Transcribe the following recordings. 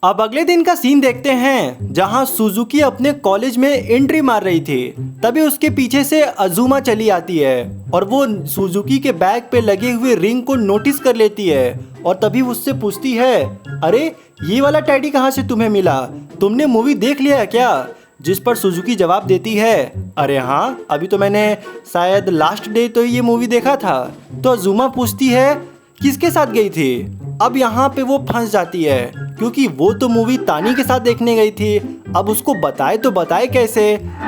अब अगले दिन का सीन देखते हैं जहां सुजुकी अपने कॉलेज में एंट्री मार रही थी। तभी उसके पीछे से अजुमा चली आती है और वो सुजुकी के बैग पे लगे हुए रिंग को नोटिस कर लेती है और तभी उससे पूछती है, अरे ये वाला टैडी कहाँ से तुम्हें मिला? तुमने मूवी देख लिया है क्या? जिस पर सुजुकी जवाब देती है, अरे हाँ, अभी तो मैंने शायद लास्ट डे तो ये मूवी देखा था। तो अजुमा पूछती है, किसके साथ गई थी? अब यहाँ पे वो फंस जाती है क्योंकि वो तो मूवी तानी के साथ देखने गई थी। अब उसको बताए तो बताए कैसे,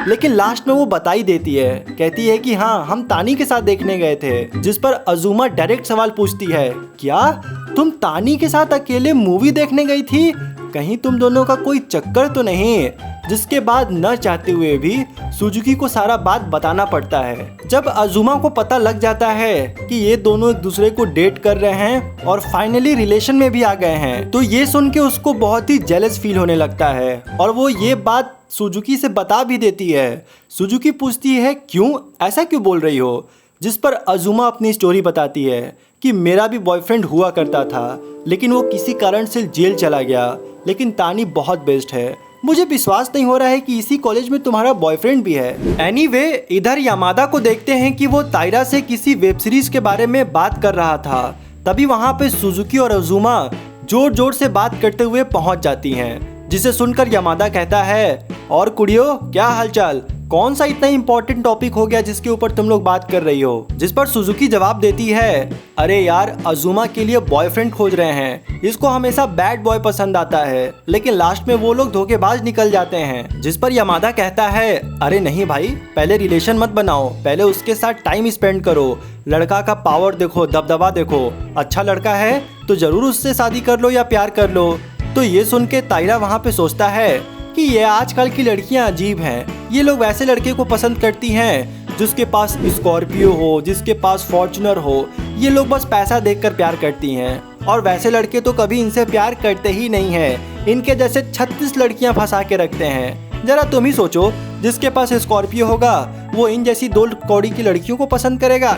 लेकिन लास्ट में वो बता ही देती है। कहती है कि हाँ, हम तानी के साथ देखने गए थे। जिस पर अजुमा डायरेक्ट सवाल पूछती है, क्या तुम तानी के साथ अकेले मूवी देखने गई थी? कहीं तुम दोनों का कोई चक्कर तो नहीं? जिसके बाद न चाहते हुए भी सुजुकी को सारा बात बताना पड़ता है। जब अजुमा को पता लग जाता है कि ये दोनों एक दूसरे को डेट कर रहे हैं और फाइनली रिलेशन में भी आ गए हैं, तो ये सुन के उसको बहुत ही जेलस फील होने लगता है और वो ये बात सुजुकी से बता भी देती है। सुजुकी पूछती है, क्यों, ऐसा क्यों बोल रही हो? जिस पर अजुमा अपनी स्टोरी बताती है कि मेरा भी बॉयफ्रेंड हुआ करता था, लेकिन वो किसी कारण से जेल चला गया, लेकिन तानी बहुत बेस्ट है। मुझे विश्वास नहीं हो रहा है कि इसी कॉलेज में तुम्हारा बॉयफ्रेंड भी है। एनीवे, इधर यामादा को देखते हैं कि वो ताइरा से किसी वेब सीरीज के बारे में बात कर रहा था। तभी वहाँ पे सुजुकी और अजुमा जोर जोर से बात करते हुए पहुँच जाती हैं, जिसे सुनकर यामादा कहता है, और कुड़ियो, क्या हालचाल? कौन सा इतना इम्पोर्टेंट टॉपिक हो गया जिसके ऊपर तुम लोग बात कर रही हो? जिस पर सुजुकी जवाब देती है, अरे यार, अजुमा के लिए बॉयफ्रेंड खोज रहे हैं। इसको हमेशा बैड बॉय पसंद आता है, लेकिन लास्ट में वो लोग धोखेबाज निकल जाते हैं। जिस पर यामादा कहता है, अरे नहीं भाई, पहले रिलेशन मत बनाओ, पहले उसके साथ टाइम स्पेंड करो। लड़का का पावर देखो, दबदबा देखो। अच्छा लड़का है तो जरूर उससे शादी कर लो या प्यार कर लो। तो ये सुन के ताइरा वहाँ पे सोचता है कि ये आजकल की लड़कियां अजीब हैं। ये लोग वैसे लड़के को पसंद करती हैं जिसके पास स्कॉर्पियो हो, जिसके पास फॉर्च्यूनर हो। ये लोग बस पैसा देखकर प्यार करती हैं और वैसे लड़के तो कभी इनसे प्यार करते ही नहीं हैं। इनके जैसे 36 लड़कियां फंसा के रखते हैं। जरा तुम ही सोचो, जिसके पास स्कॉर्पियो होगा वो इन जैसी 2 कौड़ी की लड़कियों को पसंद करेगा?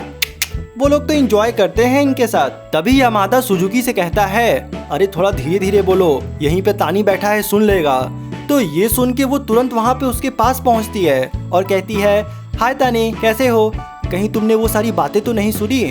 वो लोग तो एंजॉय करते हैं इनके साथ। तभी यामादा सुजुकी से कहता है, अरे थोड़ा धीरे धीरे बोलो, यहीं पे तानी बैठा है, सुन लेगा। तो ये सुन के वो तुरंत वहाँ पे उसके पास पहुँचती है और कहती है, हाय तानी, कैसे हो? कहीं तुमने वो सारी बातें तो नहीं सुनी?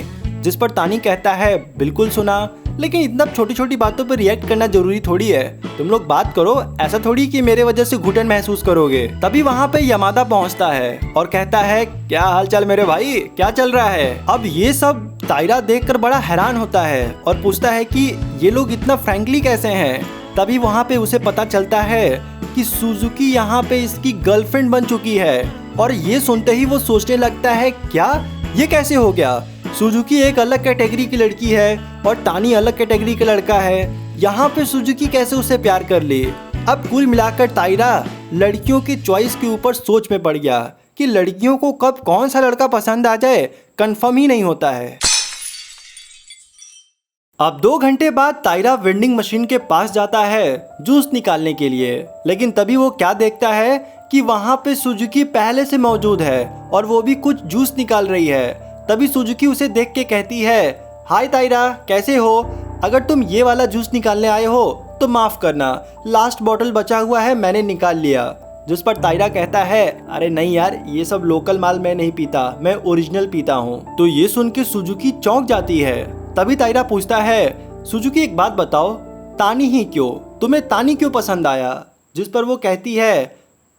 जिस पर तानी कहता है, बिल्कुल सुना, लेकिन इतना छोटी छोटी बातों पर रिएक्ट करना जरूरी थोड़ी है। तुम लोग बात करो, ऐसा थोड़ी कि मेरे वजह से घुटन महसूस करोगे। तभी वहाँ पे यामादा पहुँचता है और कहता है, क्या हालचाल मेरे भाई, क्या चल रहा है? अब ये सब ताइरा देखकर बड़ा हैरान होता है और पूछता है कि ये लोग इतना फ्रैंकली कैसे हैं। तभी वहाँ पे उसे पता चलता है कि सुजुकी यहाँ पे इसकी गर्लफ्रेंड बन चुकी है और ये सुनते ही वो सोचने लगता है, क्या ये कैसे हो गया? सुजुकी एक अलग कैटेगरी की लड़की है और तानी अलग कैटेगरी का लड़का है। यहाँ पे सुजुकी कैसे उसे प्यार कर ले? अब कुल मिलाकर ताइरा लड़कियों की चॉइस के ऊपर सोच में पड़ गया कि लड़कियों को कब कौन सा लड़का पसंद आ जाए कंफर्म ही नहीं होता है। अब 2 घंटे बाद ताइरा वेंडिंग मशीन के पास जाता है जूस निकालने के लिए, लेकिन तभी वो क्या देखता है कि वहाँ पे सुजुकी पहले से मौजूद है और वो भी कुछ जूस निकाल रही है। तभी सुजुकी उसे देख के कहती है, हाय ताइरा, कैसे हो? अगर तुम ये वाला जूस निकालने आए हो तो माफ करना, लास्ट बॉटल बचा हुआ है, मैंने निकाल लिया। जिस पर ताइरा कहता है, अरे नहीं यार, ये सब लोकल माल मैं नहीं पीता, मैं ओरिजिनल पीता हूँ। तो ये सुन के सुजुकी चौंक जाती है। तभी ताइरा पूछता है, सुजुकी एक बात बताओ, तानी ही क्यों? तुम्हें तानी क्यों पसंद आया? जिस पर वो कहती है,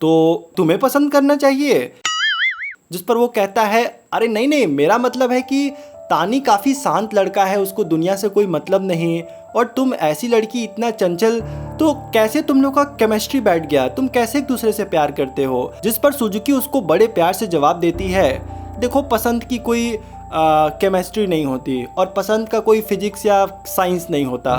तो तुम्हें पसंद करना चाहिए। जिस पर वो कहता है, अरे नहीं नहीं, मेरा मतलब है कि तानी काफ़ी शांत लड़का है, उसको दुनिया से कोई मतलब नहीं, और तुम ऐसी लड़की इतना चंचल, तो कैसे तुम लोग का केमिस्ट्री बैठ गया? तुम कैसे एक दूसरे से प्यार करते हो? जिस पर सुजुकी उसको बड़े प्यार से जवाब देती है, देखो, पसंद की कोई केमिस्ट्री नहीं होती और पसंद का कोई फिजिक्स या साइंस नहीं होता।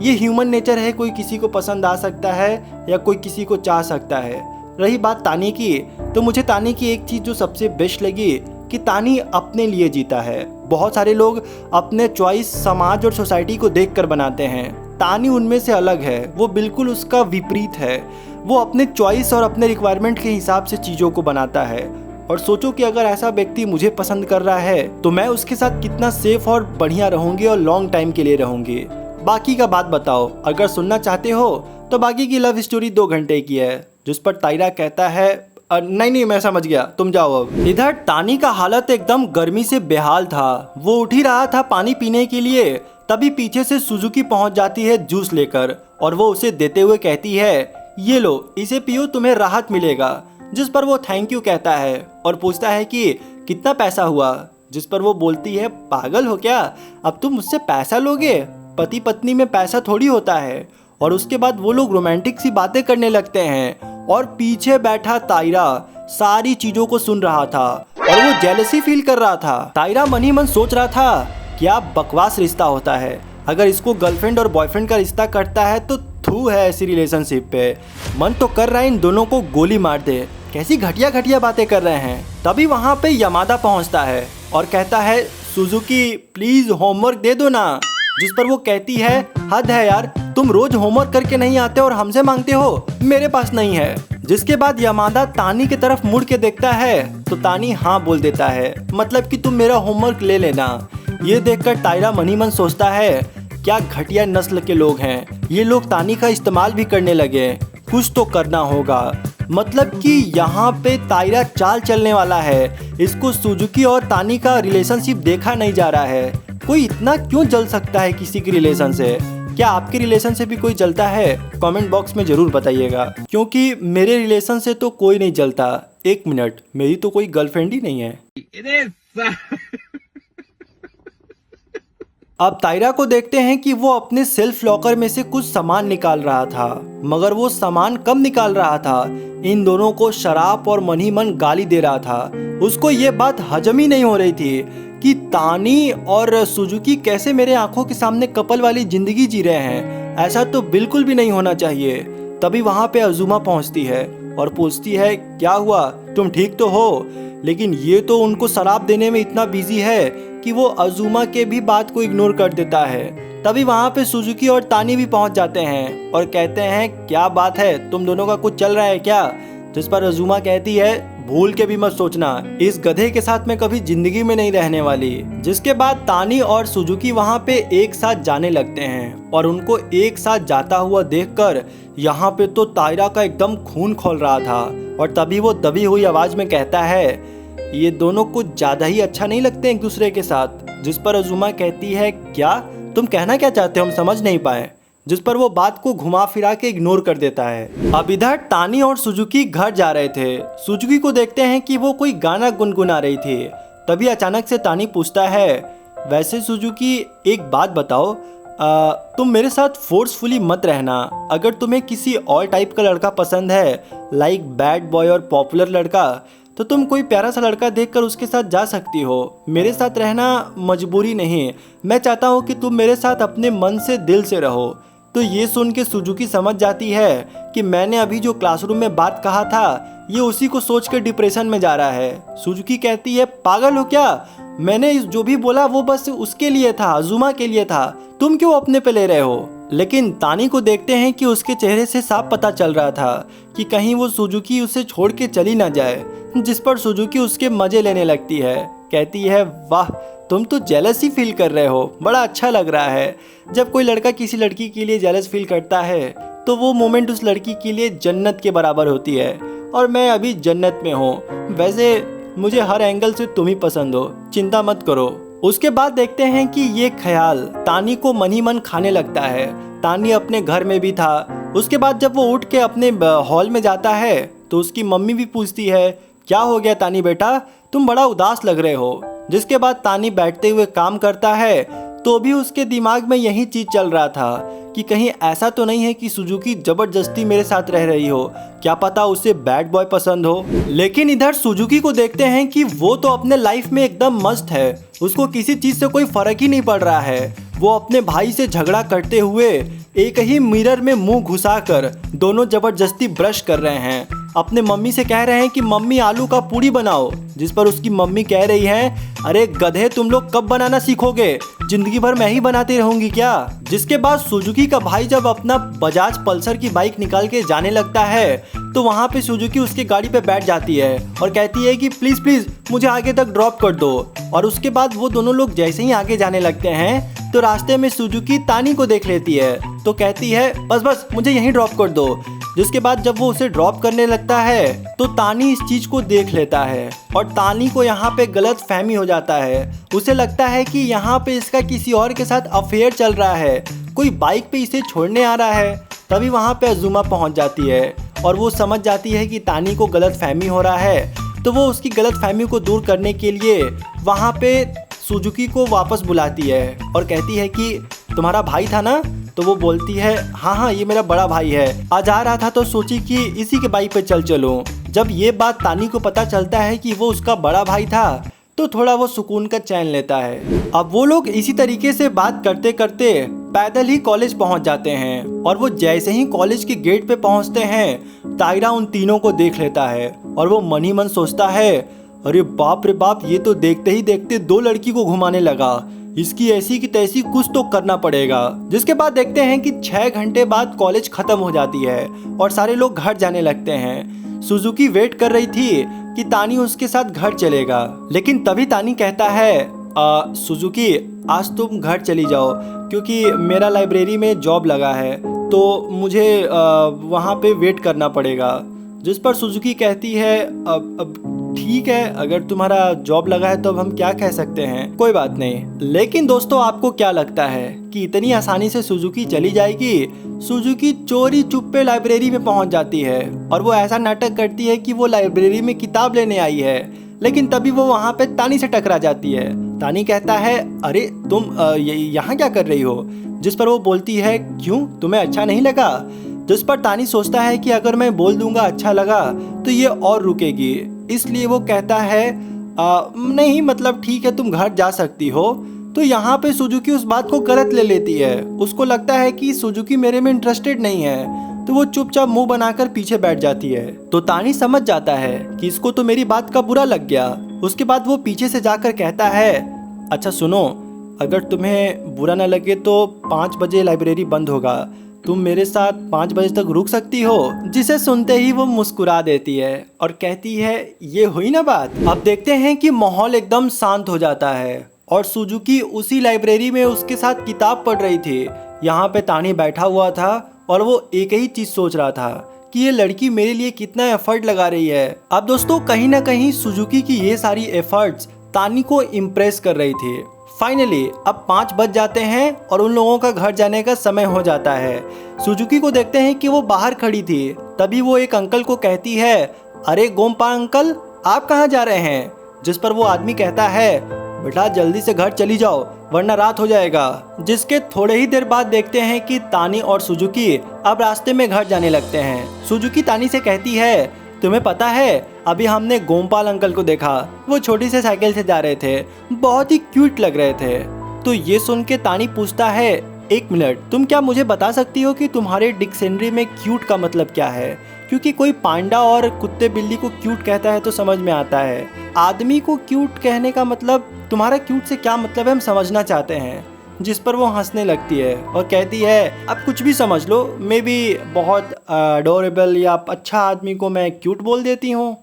ये ह्यूमन नेचर है, कोई किसी को पसंद आ सकता है या कोई किसी को चाह सकता है। रही बात तानी की, तो मुझे तानी की एक चीज़ जो सबसे बेस्ट लगी कि तानी अपने लिए जीता है। बहुत सारे लोग अपने चॉइस समाज और सोसाइटी को देखकर बनाते हैं, तानी उनमें से अलग है, वो बिल्कुल उसका विपरीत है। वो अपने चॉइस और अपने रिक्वायरमेंट के हिसाब से चीज़ों को बनाता है। और सोचो कि अगर ऐसा व्यक्ति मुझे पसंद कर रहा है तो मैं उसके साथ कितना सेफ और बढ़िया रहूँगी और लॉन्ग टाइम के लिए रहूँगी। बाकी का बात बताओ, अगर सुनना चाहते हो तो बाकी की लव स्टोरी 2 घंटे की है। जिस पर तायरा कहता है नहीं मैं समझ गया, तुम जाओ अब। इधर तानी का हालत एकदम गर्मी से बेहाल था। वो उठ ही रहा था पानी पीने के लिए, तभी पीछे से सुजुकी पहुंच जाती है जूस लेकर और वो उसे देते हुए कहती है ये लो, इसे पियो, तुम्हें राहत मिलेगा। जिस पर वो थैंक यू कहता है और पूछता है कि कितना पैसा हुआ। जिस पर वो बोलती है पागल हो क्या, अब तुम मुझसे पैसा लोगे? पति पत्नी में पैसा थोड़ी होता है। और उसके बाद वो लोग रोमांटिक सी बातें करने लगते हैं और पीछे बैठा तायरा सारी चीजों को सुन रहा था और वो जेलसी फील कर रहा था। तायरा मन ही मन सोच रहा था क्या बकवास रिश्ता होता है, अगर इसको गर्लफ्रेंड और बॉयफ्रेंड का रिश्ता करता है तो थू है ऐसी रिलेशनशिप पे। मन तो कर रहा है इन दोनों को गोली मार दे, कैसी घटिया घटिया बातें कर रहे हैं। तभी वहाँ पे यमादा पहुँचता है और कहता है सुजुकी प्लीज होमवर्क दे दो ना। जिस पर वो कहती है हद है यार, तुम रोज होमवर्क करके नहीं आते और हमसे मांगते हो, मेरे पास नहीं है। जिसके बाद यमादा तानी की तरफ मुड़ के देखता है तो तानी हाँ बोल देता है, मतलब कि तुम मेरा होमवर्क ले लेना। ये देखकर तायरा मन ही मन सोचता है क्या घटिया नस्ल के लोग हैं, ये लोग तानी का इस्तेमाल भी करने लगे, कुछ तो करना होगा। मतलब कि यहाँ पे तायरा चाल चलने वाला है। इसको सुजुकी और तानी का रिलेशनशिप देखा नहीं जा रहा है। कोई इतना क्यों जल सकता है किसी के रिलेशन से? क्या आपके रिलेशन से भी कोई जलता है? कमेंट बॉक्स में जरूर बताइएगा, क्योंकि मेरे रिलेशन से तो कोई नहीं जलता। 1 मिनट, मेरी तो कोई गर्लफ्रेंड ही नहीं है। अब तायरा को देखते हैं कि वो अपने सेल्फ लॉकर में से कुछ सामान निकाल रहा था, मगर वो सामान कम निकाल रहा था। इन दोनों को शराब और मन ही मन गाली दे रहा था। उसको ये बात हजम ही नहीं हो रही थी कि तानी और सुजुकी कैसे मेरे आंखों के सामने कपल वाली जिंदगी जी रहे हैं, ऐसा तो बिल्कुल भी नहीं होना चाहिए। तभी वहाँ पे अजुमा पहुँचती है और पूछती है क्या हुआ, तुम ठीक तो हो? लेकिन ये तो उनको शराब देने में इतना बिजी है कि वो अजुमा के भी बात को इग्नोर कर देता है। तभी वहाँ पे सुजुकी और तानी भी पहुँच जाते हैं और कहते हैं क्या बात है, तुम दोनों का कुछ चल रहा है क्या? जिस पर अजुमा कहती है भूल के भी मत सोचना, इस गधे के साथ मैं कभी जिंदगी में नहीं रहने वाली। जिसके बाद तानी और सुजुकी वहाँ पे एक साथ जाने लगते हैं और उनको एक साथ जाता हुआ देखकर यहाँ पे तो तायरा का एकदम खून खौल रहा था। और तभी वो दबी हुई आवाज में कहता है ये दोनों कुछ ज्यादा ही अच्छा नहीं लगते एक दूसरे के साथ। जिस पर अजुमा कहती है क्या, तुम कहना क्या चाहते हो, हम समझ नहीं पाए। जिस पर वो बात को घुमा फिरा के इग्नोर कर देता है। अब इधर तानी और सुजुकी घर जा रहे थे। सुजुकी को देखते हैं कि वो कोई गाना गुनगुना रही थी। तभी अचानक से तानी पूछता है वैसे सुजुकी एक बात बताओ, तुम मेरे साथ फोर्सफुली मत रहना। अगर तुम्हें किसी और टाइप का लड़का पसंद है, लाइक बैड बॉय और पॉपुलर लड़का, तो तुम कोई प्यारा सा लड़का देखकर उसके साथ जा सकती हो। मेरे साथ रहना मजबूरी नहीं। मैं चाहता हूँ कि तुम मेरे साथ अपने मन से दिल से रहो। तो ये सुन के सुजुकी समझ जाती है कि मैंने अभी जो क्लासरूम में बात कहा था ये उसी को सोच कर डिप्रेशन में जा रहा है। सुजुकी कहती है पागल हो क्या, मैंने जो भी बोला वो बस उसके लिए था, अजुमा के लिए था, तुम क्यों अपने पे ले रहे हो? लेकिन तानी को देखते हैं कि उसके चेहरे से साफ पता चल रहा था कि कहीं वो सुजुकी उसे छोड़ के चली ना जाए। जिस पर सुजुकी उसके मजे लेने लगती है, कहती है वाह तुम तो जेलसी फील कर रहे हो, बड़ा अच्छा लग रहा है। जब कोई लड़का किसी लड़की के लिए जेलस फील करता है तो वो मोमेंट उस लड़की के लिए जन्नत के बराबर होती है और मैं अभी जन्नत में हूँ। वैसे मुझे हर एंगल से तुम ही पसंद हो, चिंता मत करो। उसके बाद देखते हैं कि ये ख्याल तानी को मन ही मन खाने लगता है। तानी अपने घर में भी था। उसके बाद जब वो उठ के अपने हॉल में जाता है तो उसकी मम्मी भी पूछती है क्या हो गया तानी बेटा, तुम बड़ा उदास लग रहे हो। जिसके बाद तानी बैठते हुए काम करता है तो भी उसके दिमाग में यही चीज चल रहा था कि कहीं ऐसा तो नहीं है कि सुजुकी जबरदस्ती मेरे साथ रह रही हो, क्या पता उसे बैड बॉय पसंद हो। लेकिन इधर सुजुकी को देखते हैं कि वो तो अपने लाइफ में एकदम मस्त है, उसको किसी चीज से कोई फर्क ही नहीं पड़ रहा है। वो अपने भाई से झगड़ा करते हुए एक ही मिरर में मुंह घुसाकर दोनों जबरदस्ती ब्रश कर रहे हैं। अपने मम्मी से कह रहे हैं कि मम्मी आलू का पूरी बनाओ। जिस पर उसकी मम्मी कह रही है अरे गधे तुम लोग कब बनाना सीखोगे, जिंदगी भर मैं ही बनाती रहूंगी क्या। जिसके बाद सुजुकी का भाई जब अपना बजाज पल्सर की बाइक निकाल के जाने लगता है तो वहाँ पे सुजुकी उसकी गाड़ी पे बैठ जाती है और कहती है कि प्लीज प्लीज मुझे आगे तक ड्रॉप कर दो। और उसके बाद वो दोनों लोग जैसे ही आगे जाने लगते हैं तो रास्ते में सुजुकी तानी को देख लेती है तो कहती है बस बस मुझे यहीं ड्रॉप कर दो। जिसके बाद जब वो उसे ड्रॉप करने लगता है तो तानी इस चीज को देख लेता है और तानी को यहाँ पे गलत फहमी हो जाता है। उसे लगता है कि यहाँ पे इसका किसी और के साथ अफेयर चल रहा है, कोई बाइक पे इसे छोड़ने आ रहा है। तभी वहाँ पे अजुमा पहुँच जाती है और वो समझ जाती है कि तानी को गलत फहमी हो रहा है तो वो उसकी गलत फहमी को दूर करने के लिए वहाँ पे सुजुकी को वापस बुलाती है और कहती है कि तुम्हारा भाई था ना। तो वो बोलती है हाँ हाँ ये मेरा बड़ा भाई है, आज आ रहा था तो सोची कि इसी के बाइक पे चल चलूं। जब ये बात तानी को पता चलता है कि वो उसका बड़ा भाई था तो थोड़ा वो सुकून का चैन लेता है। अब वो लोग इसी तरीके से बात करते करते पैदल ही कॉलेज पहुंच जाते हैं और वो जैसे ही कॉलेज के गेट पे पहुंचते हैं तायरा उन तीनों को देख लेता है और वो मन ही मन सोचता है अरे बाप रे बाप, ये तो देखते ही देखते दो लड़की को घुमाने लगा, इसकी ऐसी की तैसी कुछ तो करना पड़ेगा। जिसके बाद देखते हैं कि 6 घंटे बाद कॉलेज खत्म हो जाती है और सारे लोग घर जाने लगते हैं। सुजुकी वेट कर रही थी कि तानी उसके साथ घर चलेगा, लेकिन तभी तानी कहता है सुजुकी आज तुम घर चली जाओ क्योंकि मेरा लाइब्रेरी में जॉब लगा है तो मुझे वहाँ पे वेट करना पड़ेगा। जिस पर सुजुकी कहती है अब ठीक है, अगर तुम्हारा जॉब लगा है तो अब हम क्या कह सकते हैं, कोई बात नहीं। लेकिन दोस्तों आपको क्या लगता है कि इतनी आसानी से सुजुकी चली जाएगी? सुजुकी चोरी चुप्पे लाइब्रेरी में पहुंच जाती है और वो ऐसा नाटक करती है कि वो लाइब्रेरी में किताब लेने आई है, लेकिन तभी वो वहाँ पे तानी से टकरा जाती है। तानी कहता है अरे तुम यहाँ क्या कर रही हो? जिस पर वो बोलती है क्यों, तुम्हें अच्छा नहीं लगा? जिस पर तानी सोचता है कि अगर मैं बोल दूंगा अच्छा लगा तो ये और रुकेगी, इसलिए वो कहता है नहीं मतलब ठीक है तुम घर जा सकती हो। तो यहाँ पे सुजुकी उस बात को गलत ले लेती है, उसको लगता है कि सुजुकी मेरे में इंटरेस्टेड नहीं है, तो वो चुपचाप मुंह बनाकर पीछे बैठ जाती है। तो तानी समझ जाता है कि इसको तो मेरी बात का बुरा लग गया। उसके बाद वो पीछे से जाकर कहता है अच्छा सुनो, अगर तुम्हें बुरा न लगे तो 5 बजे लाइब्रेरी बंद होगा, तुम मेरे साथ 5 बजे तक रुक सकती हो? जिसे सुनते ही वो मुस्कुरा देती है और कहती है ये हुई ना बात। अब देखते हैं कि माहौल एकदम शांत हो जाता है और सुजुकी उसी लाइब्रेरी में उसके साथ किताब पढ़ रही थी। यहाँ पे तानी बैठा हुआ था और वो एक ही चीज सोच रहा था कि ये लड़की मेरे लिए कितना एफर्ट लगा रही है। अब दोस्तों कहीं ना कहीं सुजुकी की ये सारी एफर्ट्स तानी को इम्प्रेस कर रही थी। फाइनली अब 5 बज जाते हैं और उन लोगों का घर जाने का समय हो जाता है। सुजुकी को देखते हैं कि वो बाहर खड़ी थी, तभी वो एक अंकल को कहती है अरे गोम्पा अंकल आप कहाँ जा रहे हैं? जिस पर वो आदमी कहता है बेटा जल्दी से घर चली जाओ वरना रात हो जाएगा। जिसके थोड़े ही देर बाद देखते हैं कि तानी और सुजुकी अब रास्ते में घर जाने लगते हैं। सुजुकी तानी से कहती है तुम्हें पता है अभी हमने गोमपाल अंकल को देखा, वो छोटी से साइकिल से जा रहे थे, बहुत ही क्यूट लग रहे थे। तो ये सुन के तानी पूछता है एक मिनट, तुम क्या मुझे बता सकती हो कि तुम्हारे डिक्शनरी में क्यूट का मतलब क्या है? क्योंकि कोई पांडा और कुत्ते बिल्ली को क्यूट कहता है तो समझ में आता है, आदमी को क्यूट कहने का मतलब तुम्हारा क्यूट से क्या मतलब है हम समझना चाहते हैं। जिस पर वो हंसने लगती है और कहती है अब कुछ भी समझ लो, मे बी बहुत अडोरेबल या अच्छा आदमी को मैं क्यूट बोल देती हूँ।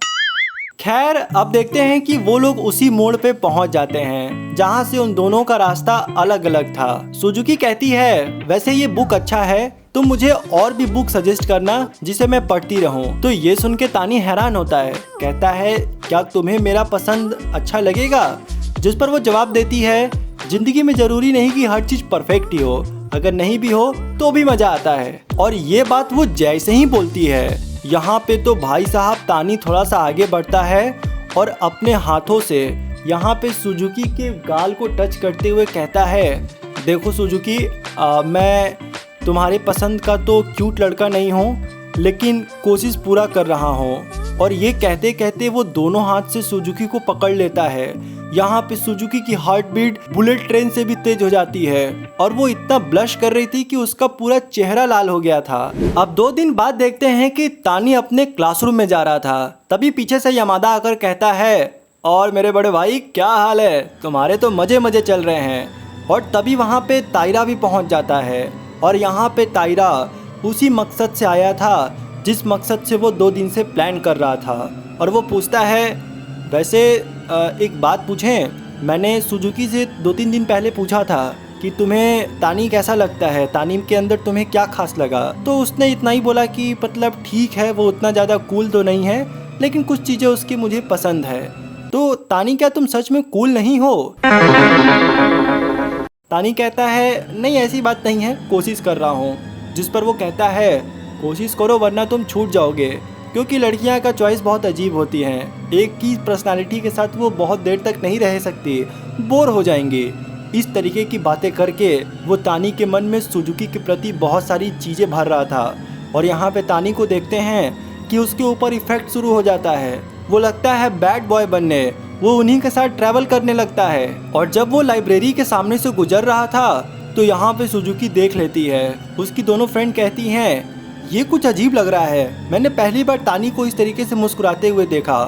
खैर अब देखते हैं कि वो लोग उसी मोड़ पे पहुंच जाते हैं जहां से उन दोनों का रास्ता अलग अलग था। सुजुकी कहती है वैसे ये बुक अच्छा है, तुम मुझे और भी बुक सजेस्ट करना जिसे मैं पढ़ती रहूं। तो ये सुन के तानी हैरान होता है, कहता है क्या तुम्हें मेरा पसंद अच्छा लगेगा? जिस पर वो जवाब देती है जिंदगी में जरूरी नहीं कि हर चीज परफेक्ट ही हो, अगर नहीं भी हो तो भी मजा आता है। और ये बात वो जैसे ही बोलती है यहाँ पे तो भाई साहब तानी थोड़ा सा आगे बढ़ता है और अपने हाथों से यहाँ पे सुजुकी के गाल को टच करते हुए कहता है देखो सुजुकी, मैं तुम्हारे पसंद का तो क्यूट लड़का नहीं हूँ, लेकिन कोशिश पूरा कर रहा हूँ। और ये कहते कहते वो दोनों हाथ से सुजुकी को पकड़ लेता है। यहाँ पे सुजुकी की हार्ट बीट बुलेट ट्रेन से भी तेज हो जाती है और वो इतना ब्लश कर रही थी कि उसका पूरा चेहरा लाल हो गया था। अब 2 दिन बाद देखते हैं कि तानी अपने क्लासरूम में जा रहा था, तभी पीछे से यमादा आकर कहता है और मेरे बड़े भाई क्या हाल है, तुम्हारे तो मजे मजे चल रहे हैं। और तभी वहाँ पे तायरा भी पहुँच जाता है। और यहाँ पे तायरा उसी मकसद से आया था जिस मकसद से वो 2 दिन से प्लान कर रहा था। और वो पूछता है, वैसे एक बात पूछें, मैंने सुजुकी से 2-3 दिन पहले पूछा था कि तुम्हें तानी कैसा लगता है, तानी के अंदर तुम्हें क्या खास लगा। तो उसने इतना ही बोला कि मतलब ठीक है, वो उतना ज़्यादा कूल तो नहीं है लेकिन कुछ चीज़ें उसकी मुझे पसंद है। तो तानी क्या तुम सच में कूल नहीं हो? तानी कहता है, नहीं ऐसी बात नहीं है, कोशिश कर रहा हूँ। जिस पर वो कहता है, कोशिश करो वरना तुम छूट जाओगे, क्योंकि लड़कियां का चॉइस बहुत अजीब होती हैं। एक की पर्सनालिटी के साथ वो बहुत देर तक नहीं रह सकती, बोर हो जाएंगी। इस तरीके की बातें करके वो तानी के मन में सुजुकी के प्रति बहुत सारी चीज़ें भर रहा था। और यहाँ पे तानी को देखते हैं कि उसके ऊपर इफेक्ट शुरू हो जाता है। वो लगता है बैड बॉय बनने, वो उन्हीं के साथ ट्रैवल करने लगता है। और जब वो लाइब्रेरी के सामने से गुजर रहा था तो यहाँ पे सुजुकी देख लेती है। उसकी दोनों फ्रेंड कहती हैं, ये कुछ अजीब लग रहा है, मैंने पहली बार तानी को इस तरीके से मुस्कुराते हुए देखा।